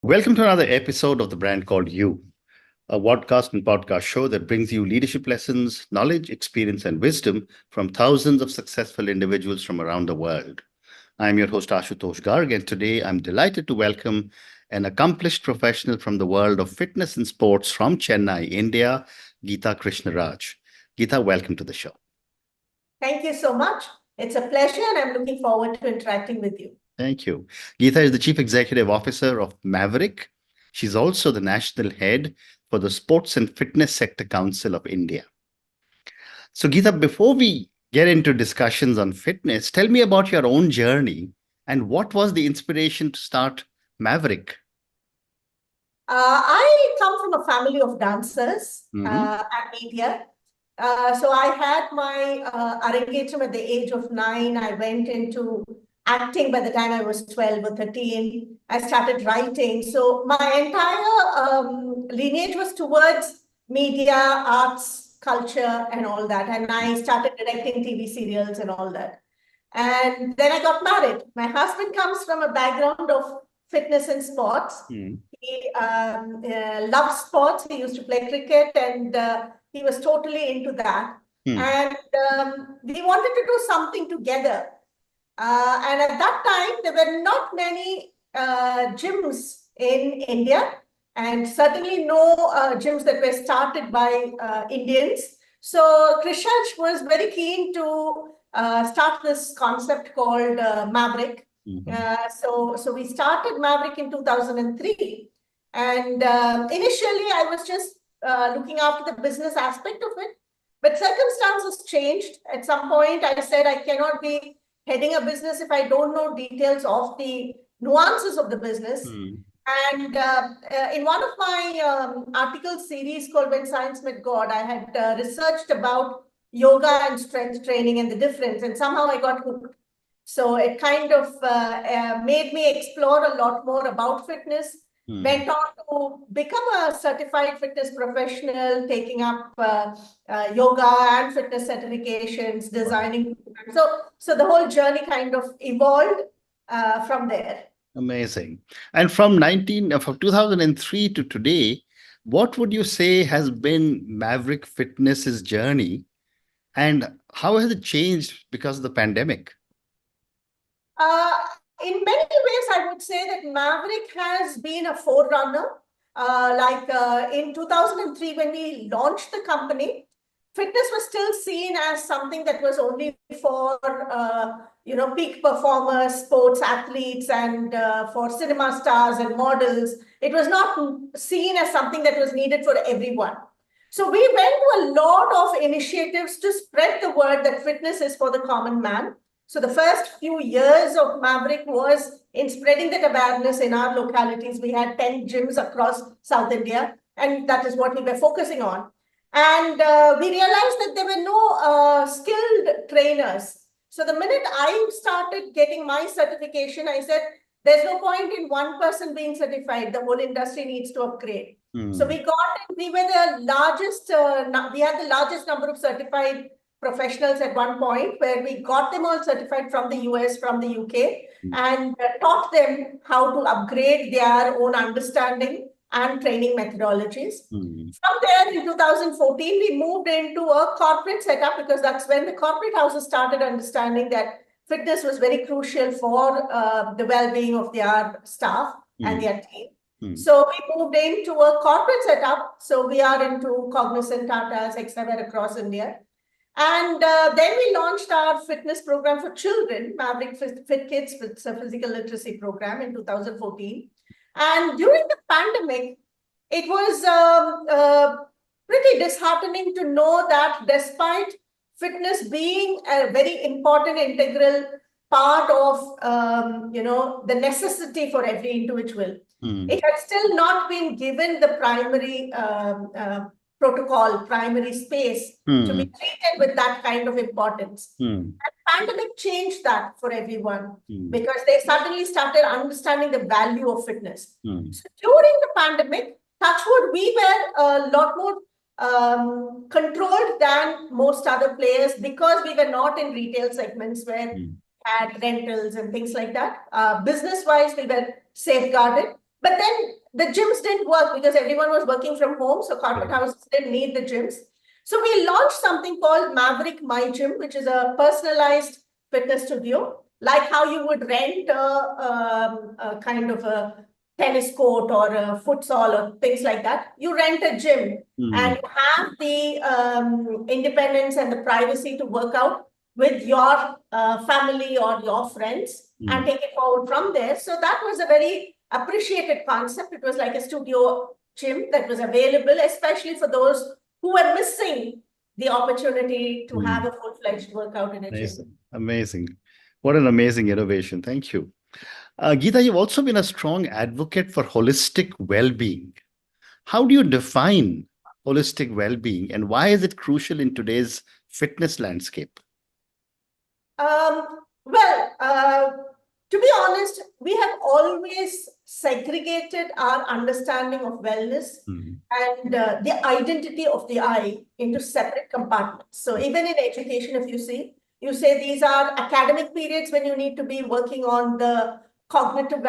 Welcome to another episode of The Brand Called You, a podcast and podcast show that brings you leadership lessons, knowledge, experience, and wisdom from thousands of successful individuals from around the world. I'm your host, Ashutosh Garg, and today I'm delighted to welcome an accomplished professional from the world of fitness and sports from Chennai, India, Gita Krishna Raj. Gita, welcome to the show. Thank you so much. It's a pleasure, and I'm looking forward to interacting with you. Thank you. Geeta is the Chief Executive Officer of Maverick. She's also the National Head for the Sports and Fitness Sector Council of India. So, Geeta, before we get into discussions on fitness, tell me about your own journey and what was the inspiration to start Maverick? I come from a family of dancers and media. So I had my arrangement at the age of 9. I went into acting by the time I was 12 or 13. I started writing. So my entire lineage was towards media, arts, culture, and all that. And I started directing TV serials and all that. And then I got married. My husband comes from a background of fitness and sports. He loved sports. He used to play cricket, and he was totally into that. And we wanted to do something together. And at that time, there were not many gyms in India, and certainly no gyms that were started by Indians. So Krishan was very keen to start this concept called Maverick. So we started Maverick in 2003. And initially, I was just looking after the business aspect of it. But circumstances changed. At some point, I said I cannot be heading a business if I don't know details of the nuances of the business. And in one of my article series called When Science Met God, I had researched about yoga and strength training and the difference. And somehow I got hooked. So it kind of made me explore a lot more about fitness. Went on to become a certified fitness professional, taking up yoga and fitness certifications, designing. So the whole journey kind of evolved from there. Amazing. And from 2003 to today, what would you say has been Maverick Fitness's journey, and how has it changed because of the pandemic? In many ways, I would say that Maverick has been a forerunner. In 2003, when we launched the company, fitness was still seen as something that was only for peak performers, sports athletes, and for cinema stars and models. It was not seen as something that was needed for everyone. So we went to a lot of initiatives to spread the word that fitness is for the common man. So the first few years of Maverick was in spreading that awareness in our localities. We had 10 gyms across South India, and that is what we were focusing on. And we realized that there were no skilled trainers. So the minute I started getting my certification, I said, there's no point in one person being certified. The whole industry needs to upgrade. So we were the largest, we had the largest number of certified professionals at one point, where we got them all certified from the US, from the UK, and taught them how to upgrade their own understanding and training methodologies. From there, in 2014, we moved into a corporate setup, because that's when the corporate houses started understanding that fitness was very crucial for the well-being of their staff and their team. So we moved into a corporate setup. So we are into Cognizant, Tata's, etc. across India. And then we launched our fitness program for children, Maverick Fit Kids, with a physical literacy program in 2014. And during the pandemic, it was pretty disheartening to know that despite fitness being a very important integral part of the necessity for every individual, it had still not been given the primary protocol, primary space to be treated with that kind of importance. And pandemic changed that for everyone, because they suddenly started understanding the value of fitness. So during the pandemic, touchwood, we were a lot more controlled than most other players, because we were not in retail segments where we had rentals and things like that. Business-wise, we were safeguarded. But then the gyms didn't work because everyone was working from home. So corporate houses didn't need the gyms. So we launched something called Maverick My Gym, which is a personalized fitness studio, like how you would rent a kind of a tennis court or a futsal or things like that. You rent a gym and you have the independence and the privacy to work out with your family or your friends and take it forward from there. So that was a very appreciated concept. It was like a studio gym that was available, especially for those who were missing the opportunity to have a full-fledged workout in a gym. Amazing. What an amazing innovation. Thank you. Geeta, you've also been a strong advocate for holistic well-being. How do you define holistic well-being, and why is it crucial in today's fitness landscape? To be honest, we have always segregated our understanding of wellness and the identity of the I into separate compartments. So even in education, if you say these are academic periods when you need to be working on the cognitive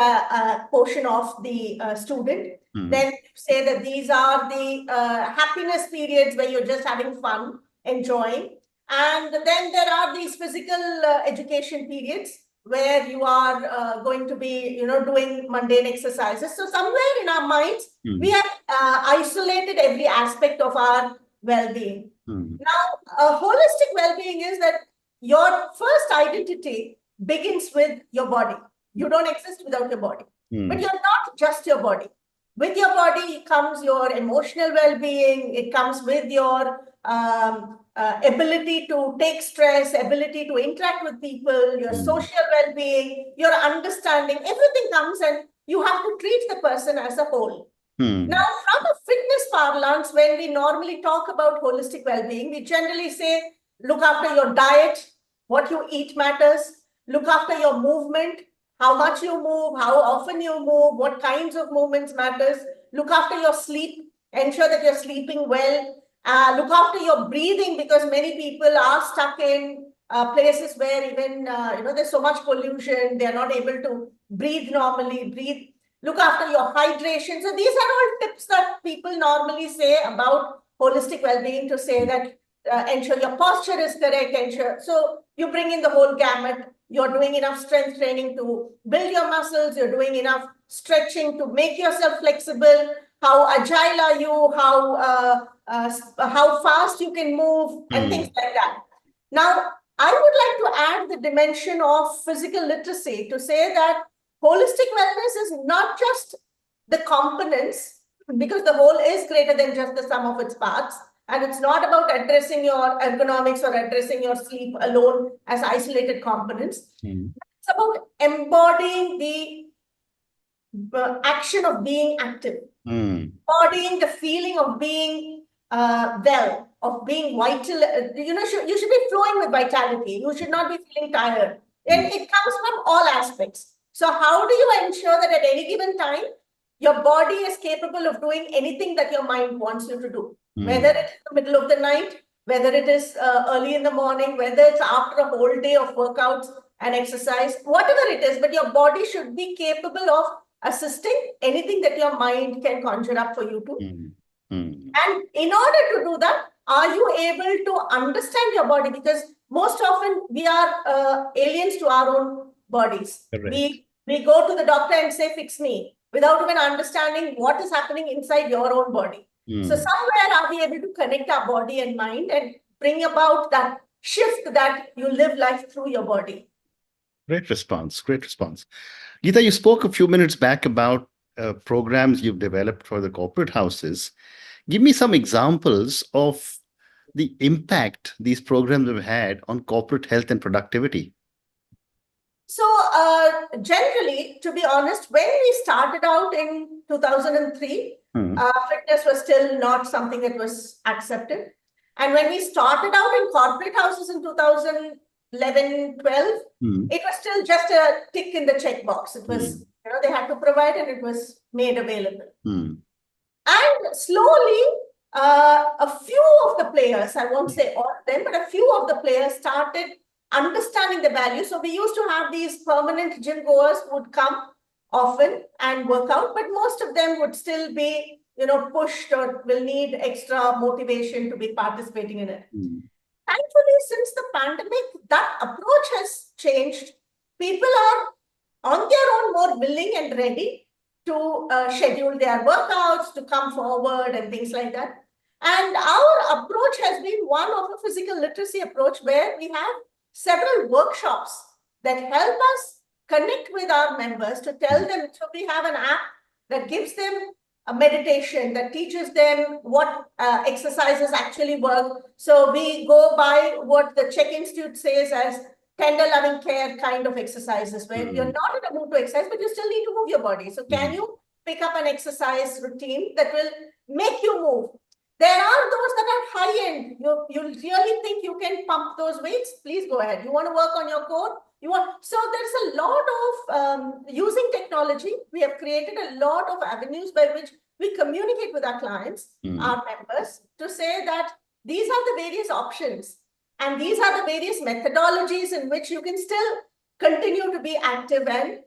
portion of the student. Then you say that these are the happiness periods where you're just having fun, enjoying. And then there are these physical education periods where you are going to be, doing mundane exercises. So somewhere in our minds, we have isolated every aspect of our well-being. Now, holistic well-being is that your first identity begins with your body. You don't exist without your body, but you're not just your body. With your body comes your emotional well-being. It comes with your ability to take stress, ability to interact with people, your social well-being, your understanding. Everything comes, and you have to treat the person as a whole. Now, from a fitness parlance, when we normally talk about holistic well-being, we generally say, look after your diet, what you eat matters, look after your movement, how much you move, how often you move, what kinds of movements matters, look after your sleep, ensure that you're sleeping well, look after your breathing, because many people are stuck in places where even, there's so much pollution, they're not able to breathe normally, look after your hydration. So these are all tips that people normally say about holistic well-being, to say that ensure your posture is correct, so you bring in the whole gamut. You're doing enough strength training to build your muscles, you're doing enough stretching to make yourself flexible, how agile are you, how fast you can move, and things like that. Now, I would like to add the dimension of physical literacy to say that holistic wellness is not just the components, because the whole is greater than just the sum of its parts. And it's not about addressing your ergonomics or addressing your sleep alone as isolated components. It's about embodying the action of being active, embodying the feeling of being well, of being vital. You should be flowing with vitality. You should not be feeling tired. And it comes from all aspects. So how do you ensure that at any given time, your body is capable of doing anything that your mind wants you to do? Whether it's in the middle of the night, whether it is early in the morning, whether it's after a whole day of workouts and exercise, whatever it is, but your body should be capable of assisting anything that your mind can conjure up for you to. And in order to do that, are you able to understand your body? Because most often we are aliens to our own bodies. We go to the doctor and say, fix me, without even understanding what is happening inside your own body. So somewhere are we able to connect our body and mind and bring about that shift that you live life through your body? Great response. Great response. Geeta, you spoke a few minutes back about programs you've developed for the corporate houses. Give me some examples of the impact these programs have had on corporate health and productivity. So generally, to be honest, when we started out in 2003, fitness was still not something that was accepted. And when we started out in corporate houses in 2011, 12, it was still just a tick in the checkbox. It was, they had to provide, and it was made available. And slowly, a few of the players, I won't say all of them, but a few of the players started understanding the value. So we used to have these permanent gym goers who would come often and work out, but most of them would still be, pushed or will need extra motivation to be participating in it. Thankfully, since the pandemic, that approach has changed. People are on their own more willing and ready to schedule their workouts, to come forward and things like that. And our approach has been one of a physical literacy approach where we have several workshops that help us connect with our members to tell them. So we have an app that gives them a meditation, that teaches them what exercises actually work. So we go by what the Czech Institute says as tender loving care kind of exercises, where you're not in a mood to exercise, but you still need to move your body. So can you pick up an exercise routine that will make you move? There are those that are high end. You really think you can pump those weights? Please go ahead. You want to work on your core? So there's a lot of using technology. We have created a lot of avenues by which we communicate with our clients, our members, to say that these are the various options and these are the various methodologies in which you can still continue to be active and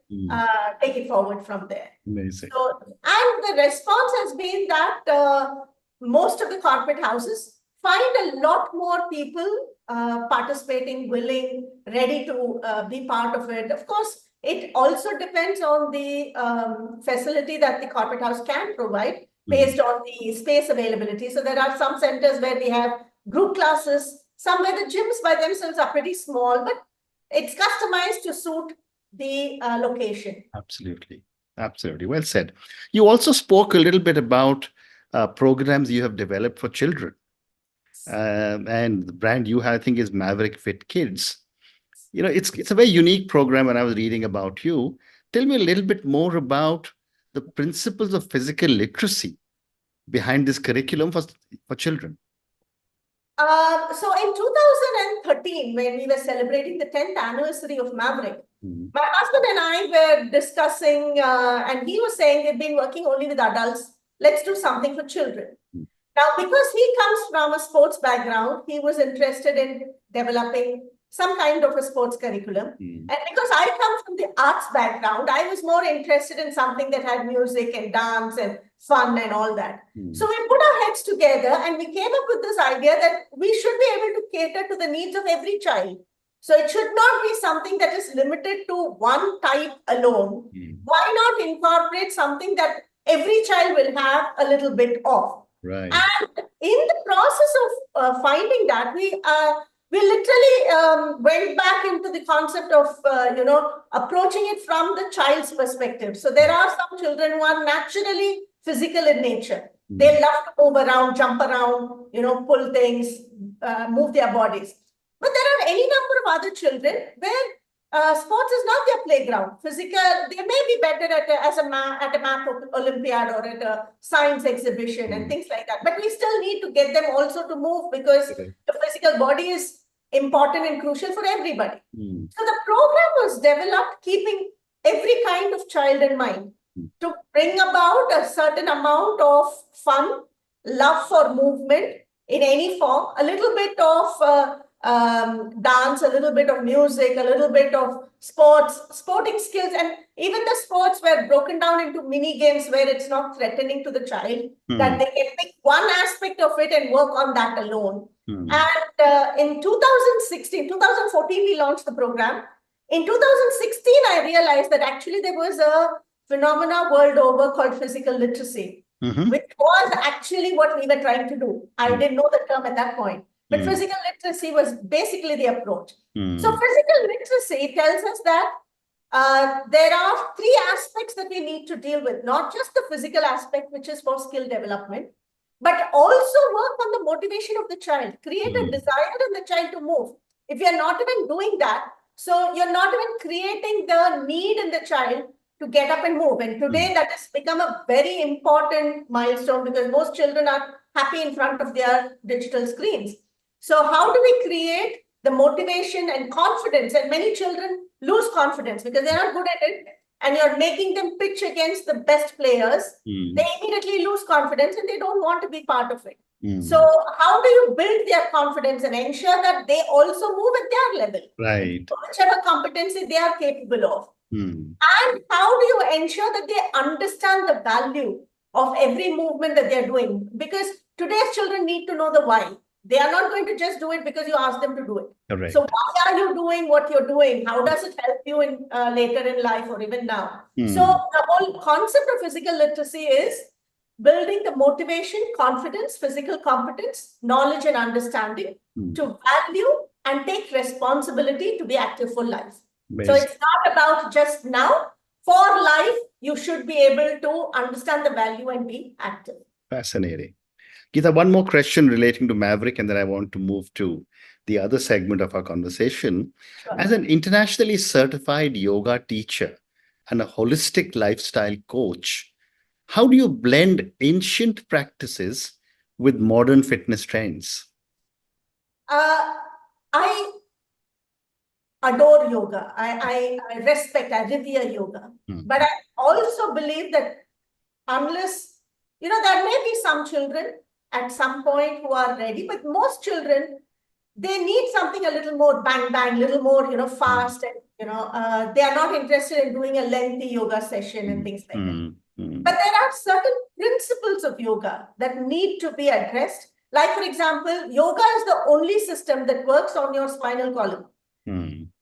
take it forward from there. Amazing. So, and the response has been that most of the corporate houses find a lot more people participating, willing, ready to be part of it. Of course, it also depends on the facility that the corporate house can provide based on the space availability. So there are some centers where we have group classes, some where the gyms by themselves are pretty small, but it's customized to suit the location. Absolutely. Absolutely. Well said. You also spoke a little bit about programs you have developed for children. And the brand you have, I think, is Maverick Fit Kids. It's a very unique program. When I was reading about you, tell me a little bit more about the principles of physical literacy behind this curriculum for children. So in 2013, when we were celebrating the 10th anniversary of Maverick, my husband and I were discussing, and he was saying they've been working only with adults. Let's do something for children. Now, because he comes from a sports background, he was interested in developing some kind of a sports curriculum. And because I come from the arts background, I was more interested in something that had music and dance and fun and all that. So we put our heads together and we came up with this idea that we should be able to cater to the needs of every child. So it should not be something that is limited to one type alone. Why not incorporate something that every child will have a little bit of? Right. And in the process of finding that, we literally went back into the concept of, approaching it from the child's perspective. So there are some children who are naturally physical in nature. They love to move around, jump around, pull things, move their bodies. But there are any number of other children where sports is not their playground. Physical, they may be better at a math Olympiad or at a science exhibition and things like that. But we still need to get them also to move because the physical body is important and crucial for everybody. So the program was developed keeping every kind of child in mind to bring about a certain amount of fun, love for movement in any form, a little bit of dance, a little bit of music, a little bit of sporting skills, and even the sports were broken down into mini games where it's not threatening to the child, that they can pick one aspect of it and work on that alone. And in 2014, we launched the program. In 2016, I realized that actually there was a phenomena world over called physical literacy, which was actually what we were trying to do. I didn't know the term at that point. But physical literacy was basically the approach. So physical literacy tells us that there are three aspects that we need to deal with, not just the physical aspect, which is for skill development, but also work on the motivation of the child, create a desire in the child to move. If you're not even doing that, so you're not even creating the need in the child to get up and move. And today that has become a very important milestone because most children are happy in front of their digital screens. So how do we create the motivation and confidence? And many children lose confidence because they're not good at it. And you're making them pitch against the best players. They immediately lose confidence and they don't want to be part of it. So how do you build their confidence and ensure that they also move at their level, Right. whichever competency they are capable of? Hmm. And how do you ensure that they understand the value of every movement that they're doing? Because today's children need to know the why. They are not going to just do it because you ask them to do it. Correct. So why are you doing what you're doing? How does it help you in later in life or even now? So the whole concept of physical literacy is building the motivation, confidence, physical competence, knowledge and understanding to value and take responsibility to be active for life. So Amazing. it's not about just now. For life, you should be able to understand the value and be active. Fascinating. Gita, one more question relating to Maverick, and then I want to move to the other segment of our conversation. Sure. As an internationally certified yoga teacher and a holistic lifestyle coach, how do you blend ancient practices with modern fitness trends? I adore yoga. I respect, I revere yoga. But I also believe that unless, there may be some children at some point who are ready, but most children, they need something a little more bang, bang, little more, fast. And, they are not interested in doing a lengthy yoga session and things like that. But there are certain principles of yoga that need to be addressed. Like, for example, yoga is the only system that works on your spinal column.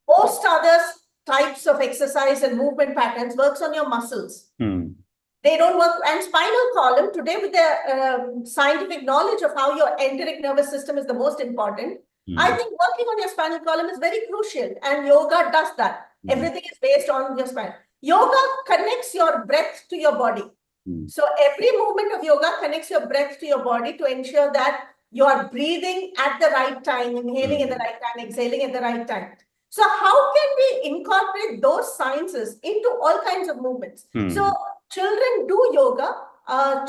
Most other types of exercise and movement patterns works on your muscles. They don't work. And spinal column, today with the scientific knowledge of how your enteric nervous system is the most important, I think working on your spinal column is very crucial. And yoga does that. Everything is based on your spine. Yoga connects your breath to your body. So every movement of yoga connects your breath to your body to ensure that you are breathing at the right time, inhaling at the right time, exhaling at the right time. So how can we incorporate those sciences into all kinds of movements? So children do yoga,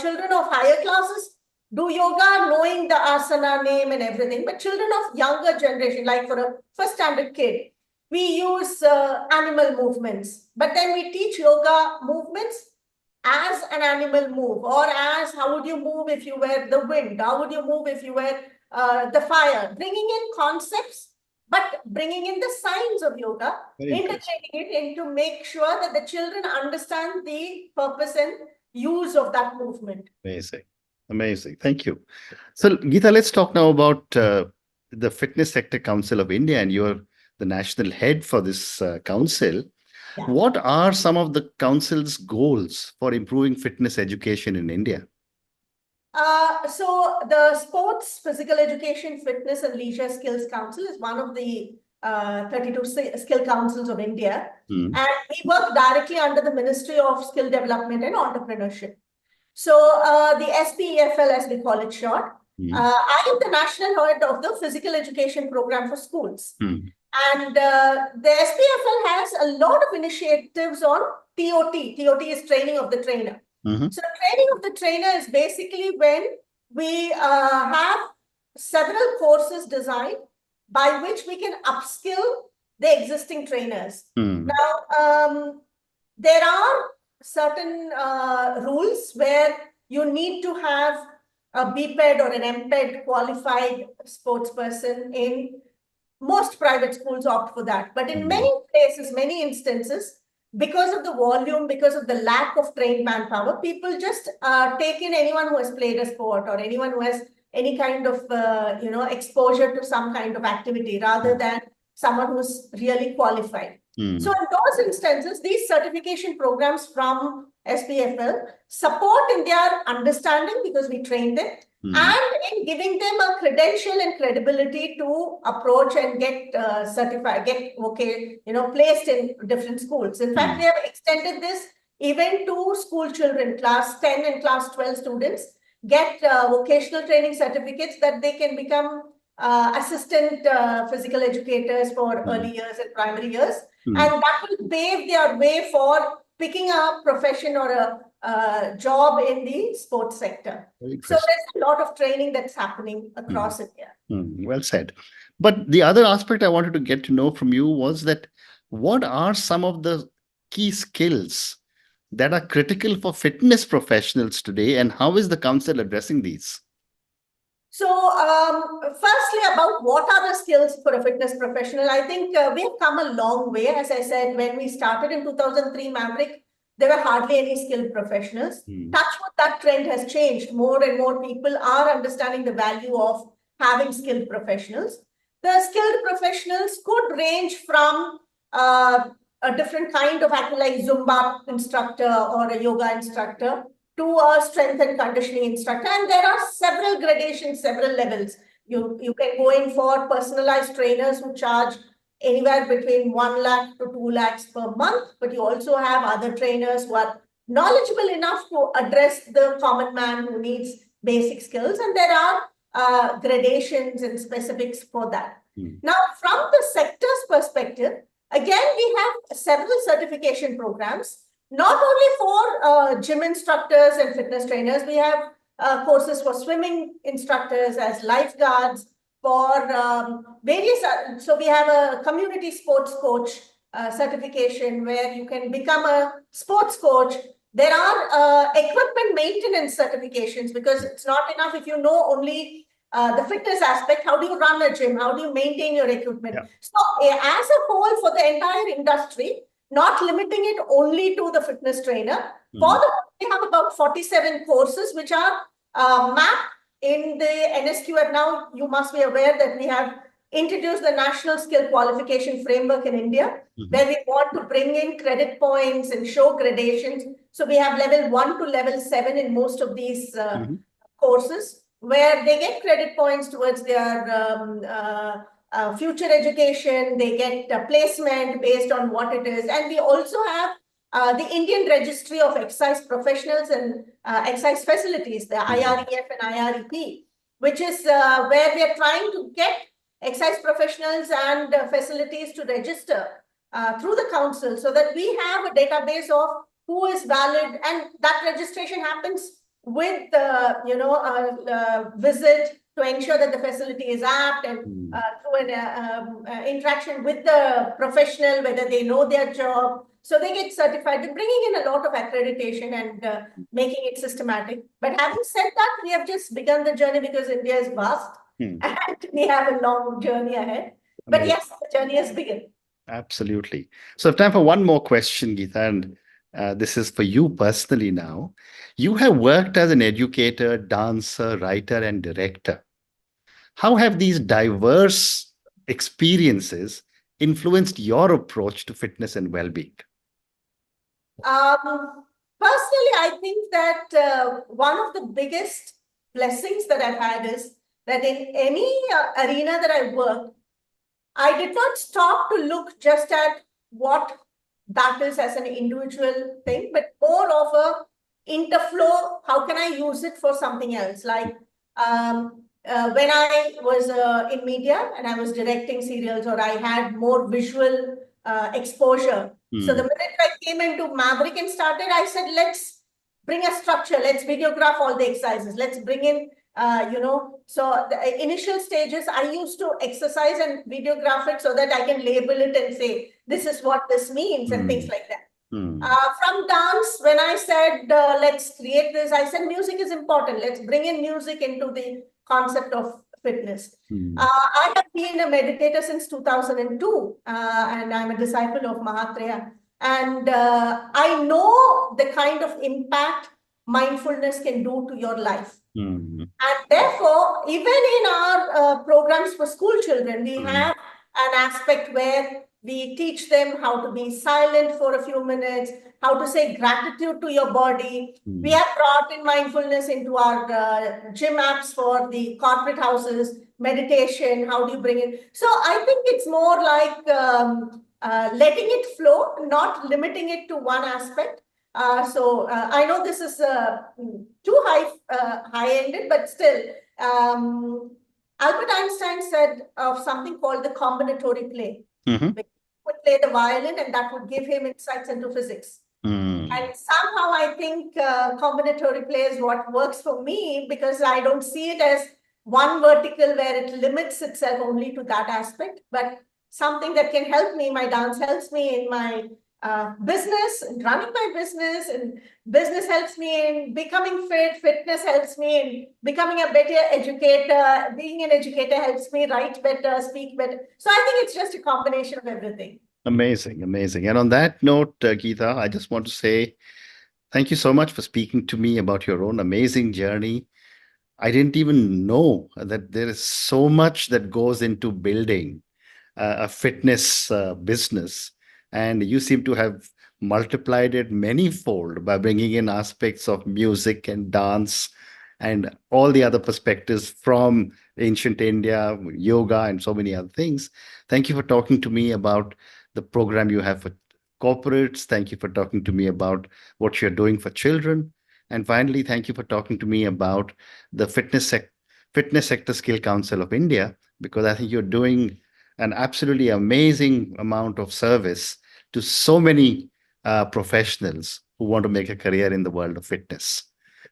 children of higher classes do yoga knowing the asana name and everything, but children of younger generation, like for a first standard kid, we use animal movements, but then we teach yoga movements as an animal move, or as how would you move if you were the wind, how would you move if you were the fire, bringing in concepts, but bringing in the science of yoga, integrating it in to make sure that the children understand the purpose and use of that movement. Amazing. Amazing. Thank you. So, Geeta, let's talk now about the Fitness Sector Council of India, and you're the national head for this council. Yeah. What are some of the council's goals for improving fitness education in India? So the Sports, Physical Education, Fitness and Leisure Skills Council is one of the 32 skill councils of India. And we work directly under the Ministry of Skill Development and Entrepreneurship. So the SPEFL, as we call it short, I am the national head of the physical education program for schools. And the SPFL has a lot of initiatives on TOT. TOT is training of the trainer. So training of the trainer is basically when we have several courses designed by which we can upskill the existing trainers. Now, there are certain rules where you need to have a BPED or an MPED qualified sports person. In most private schools opt for that. But in many places, many instances, because of the volume, because of the lack of trained manpower, people just take in anyone who has played a sport or anyone who has any kind of, exposure to some kind of activity rather than someone who's really qualified. So in those instances, these certification programs from SPFL support in their understanding because we train them and in giving them a credential and credibility to approach and get certified, get placed in different schools. In fact, we have extended this even to school children, class 10 and class 12 students get vocational training certificates that they can become assistant physical educators for early years and primary years. And that will pave their way for picking a profession or a job in the sports sector. So there's a lot of training that's happening across India. Well said. But the other aspect I wanted to get to know from you was that what are some of the key skills that are critical for fitness professionals today, and how is the council addressing these? So, firstly, about what are the skills for a fitness professional? I think we've come a long way. As I said, when we started in 2003 Maverick, there were hardly any skilled professionals. Touch wood, that trend has changed. More and more people are understanding the value of having skilled professionals. The skilled professionals could range from a different kind of acting like Zumba instructor or a yoga instructor to a strength and conditioning instructor. And there are several gradations, several levels. You can go in for personalized trainers who charge anywhere between 1 lakh to 2 lakhs per month, but you also have other trainers who are knowledgeable enough to address the common man who needs basic skills. And there are gradations and specifics for that. Now, from the sector's perspective, again, we have several certification programs. Not only for gym instructors and fitness trainers, we have courses for swimming instructors as lifeguards, for various, so we have a community sports coach certification where you can become a sports coach. There are equipment maintenance certifications because it's not enough if you know only the fitness aspect. How do you run a gym? How do you maintain your equipment? Yeah. So as a whole, for the entire industry, not limiting it only to the fitness trainer. For the we have about 47 courses which are mapped in the NSQ. And now you must be aware that we have introduced the National Skill Qualification Framework in India, where we want to bring in credit points and show gradations. So we have level 1 to level 7 in most of these courses, where they get credit points towards their future education, they get a placement based on what it is. And we also have the Indian Registry of Exercise Professionals and Exercise Facilities, the IREF and IREP, which is where we are trying to get exercise professionals and facilities to register through the council so that we have a database of who is valid, and that registration happens with the visit to ensure that the facility is apt, and through an interaction with the professional, whether they know their job. So they get certified. They're bringing in a lot of accreditation and making it systematic. But having said that, we have just begun the journey because India is vast and we have a long journey ahead. But yes, the journey has begun. Absolutely. So I have time for one more question, Geeta, and this is for you personally now. You have worked as an educator, dancer, writer, and director. How have these diverse experiences influenced your approach to fitness and well-being? Personally, I think that one of the biggest blessings that I've had is that in any arena that I worked, I did not stop to look just at what that is as an individual thing, but more of a interflow. How can I use it for something else? Like when I was in media and I was directing serials, or I had more visual exposure. So the minute I came into Maverick and started, I said, let's bring a structure. Let's videograph all the exercises. Let's bring in, so the initial stages, I used to exercise and videograph it so that I can label it and say, this is what this means and things like that. From dance, when I said, let's create this, I said, music is important. Let's bring in music into the concept of fitness. I have been a meditator since 2002, and I'm a disciple of Mahatria. And I know the kind of impact mindfulness can do to your life. And therefore, even in our programs for school children, we have an aspect where we teach them how to be silent for a few minutes, how to say gratitude to your body. We have brought in mindfulness into our gym apps for the corporate houses, meditation, how do you bring it? So I think it's more like letting it flow, not limiting it to one aspect. So I know this is too high-ended, but still, Albert Einstein said of something called the combinatory play. He would play the violin, and that would give him insights into physics. And somehow I think combinatory play is what works for me, because I don't see it as one vertical where it limits itself only to that aspect, but something that can help me. My dance helps me in my business, and running my business, and business helps me in becoming fit, fitness helps me in becoming a better educator, being an educator helps me write better, speak better. So I think it's just a combination of everything. Amazing, amazing. And on that note, Geeta, I just want to say thank you so much for speaking to me about your own amazing journey. I didn't even know that there is so much that goes into building a fitness business. And you seem to have multiplied it manyfold by bringing in aspects of music and dance and all the other perspectives from ancient India, yoga, and so many other things. Thank you for talking to me about the program you have for corporates. Thank you for talking to me about what you're doing for children. And finally, thank you for talking to me about the Fitness Sector Skill Council of India, because I think you're doing an absolutely amazing amount of service to so many professionals who want to make a career in the world of fitness.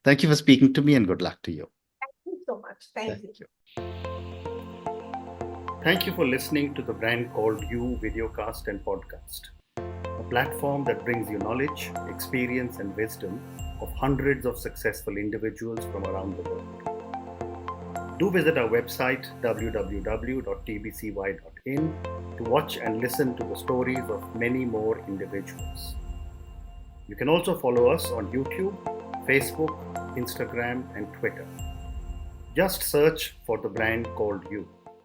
Thank you for speaking to me and good luck to you. Thank you so much. Thank you. Thank you for listening to the Brand Called You videocast and podcast, a platform that brings you knowledge, experience, and wisdom of hundreds of successful individuals from around the world. Do visit our website www.tbcy.in to watch and listen to the stories of many more individuals. You can also follow us on YouTube, Facebook, Instagram, and Twitter. Just search for the Brand Called You.